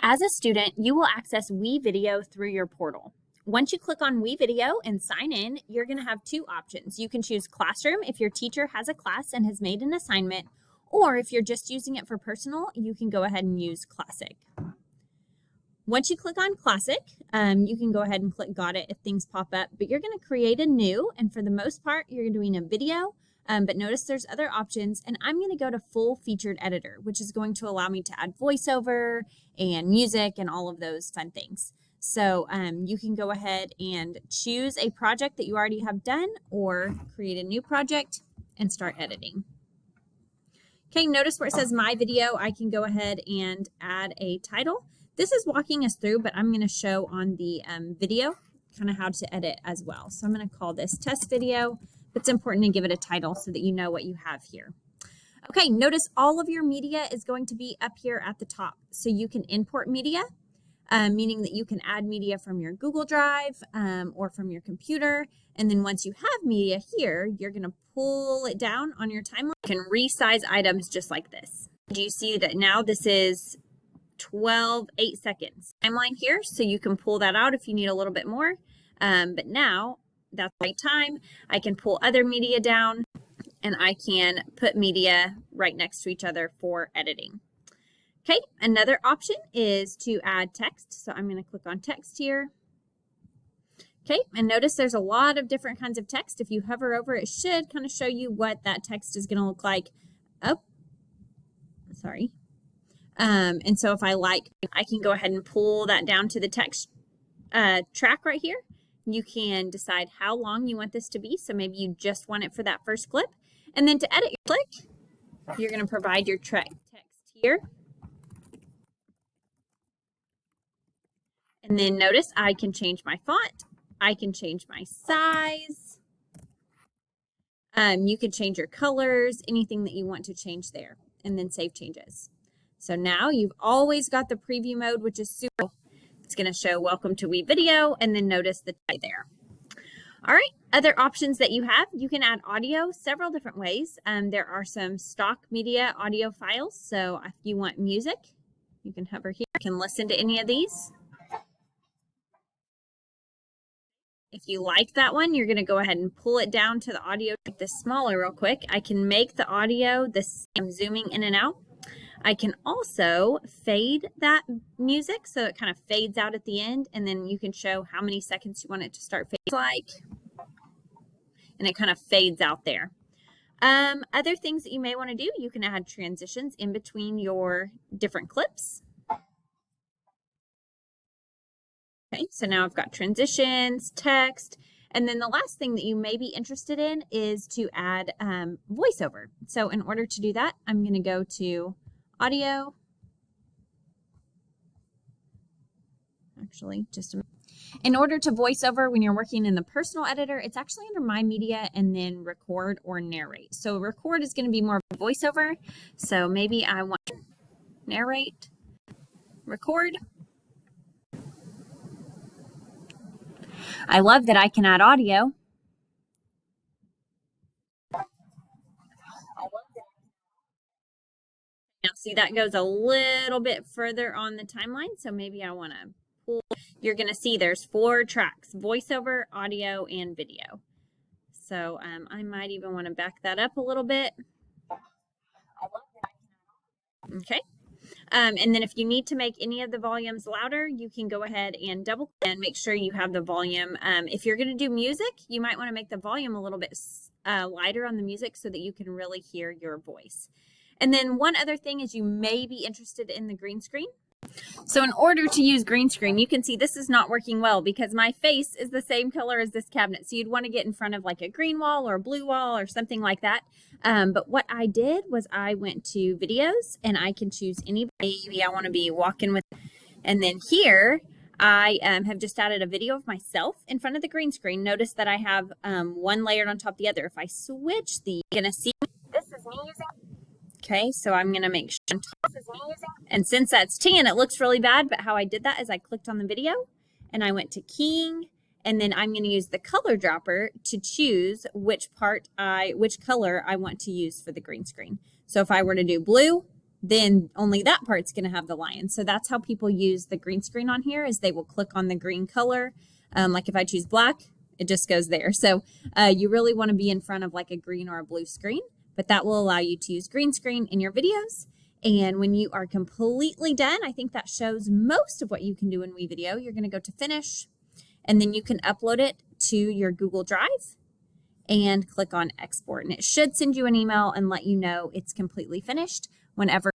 As a student, you will access WeVideo through your portal. Once you click on WeVideo and sign in, you're going to have two options. You can choose Classroom if your teacher has a class and has made an assignment, or if you're just using it for personal, you can go ahead and use Classic. Once you click on Classic, you can go ahead and click Got It if things pop up, but you're going to create a new, and for the most part, you're doing a video. But notice there's other options, and I'm going to go to full featured editor, which is going to allow me to add voiceover and music and all of those fun things. So you can go ahead and choose a project that you already have done or create a new project and start editing. Okay, notice where it says My Video, I can go ahead and add a title. This is walking us through, but I'm going to show on the video kind of how to edit as well. So I'm going to call this Test Video. It's important to give it a title so that you know what you have here. Okay, notice all of your media is going to be up here at the top. So you can import media, meaning that you can add media from your Google Drive or from your computer. And then once you have media here, you're going to pull it down on your timeline. You can resize items just like this. Do you see that now this is 8 seconds timeline here? So you can pull that out if you need a little bit more. But now, that's the right time. I can pull other media down and I can put media right next to each other for editing. Okay, another option is to add text. So I'm going to click on text here. Okay, and notice there's a lot of different kinds of text. If you hover over, it should kind of show you what that text is going to look like. Oh, sorry. And so if I like, I can go ahead and pull that down to the text track right here. You can decide how long you want this to be. So maybe you just want it for that first clip. And then to edit your clip, you're going to provide your text here. And then notice I can change my font. I can change my size. You can change your colors, anything that you want to change there, and then save changes. So now you've always got the preview mode, which is super cool. It's going to show welcome to WeVideo, and then notice the tag there. All right, other options that you have, you can add audio several different ways. There are some stock media audio files. So if you want music, you can hover here. You can listen to any of these. If you like that one, you're going to go ahead and pull it down to the audio. Make this smaller real quick. I can make the audio this. I'm zooming in and out. I can also fade that music so it kind of fades out at the end, and then you can show how many seconds you want it to start fading like, and it kind of fades out there. Other things that you may want to do, you can add transitions in between your different clips. Okay, so now I've got transitions, text, and then the last thing that you may be interested in is to add voiceover. So in order to do that, I'm going to go to Audio. Actually, just a minute. In order to voice over when you're working in the personal editor, it's actually under My Media and then Record or Narrate. So Record is going to be more of a voiceover. So maybe I want to narrate, record. I love that I can add audio. Now see, that goes a little bit further on the timeline, so maybe I want to pull. You're going to see there's 4 tracks: voiceover, audio, and video. So I might even want to back that up a little bit. Okay. And then if you need to make any of the volumes louder, you can go ahead and double and make sure you have the volume. If you're going to do music, you might want to make the volume a little bit lighter on the music so that you can really hear your voice. And then one other thing is you may be interested in the green screen. So in order to use green screen, you can see this is not working well because my face is the same color as this cabinet. So you'd want to get in front of like a green wall or a blue wall or something like that. But what I did was I went to videos and I can choose any. Maybe I want to be walking with, and then here I have just added a video of myself in front of the green screen. Notice that I have one layered on top of the other. If I switch the, you're going to see this is me using. Okay, so I'm going to make sure, and since that's tan, it looks really bad, but how I did that is I clicked on the video and I went to keying, and then I'm going to use the color dropper to choose which color I want to use for the green screen. So if I were to do blue, then only that part's going to have the lion. So that's how people use the green screen on here, is they will click on the green color. Like if I choose black, it just goes there. So you really want to be in front of like a green or a blue screen, but that will allow you to use green screen in your videos. And when you are completely done, I think that shows most of what you can do in WeVideo. You're going to go to finish, and then you can upload it to your Google Drive and click on export. And it should send you an email and let you know it's completely finished whenever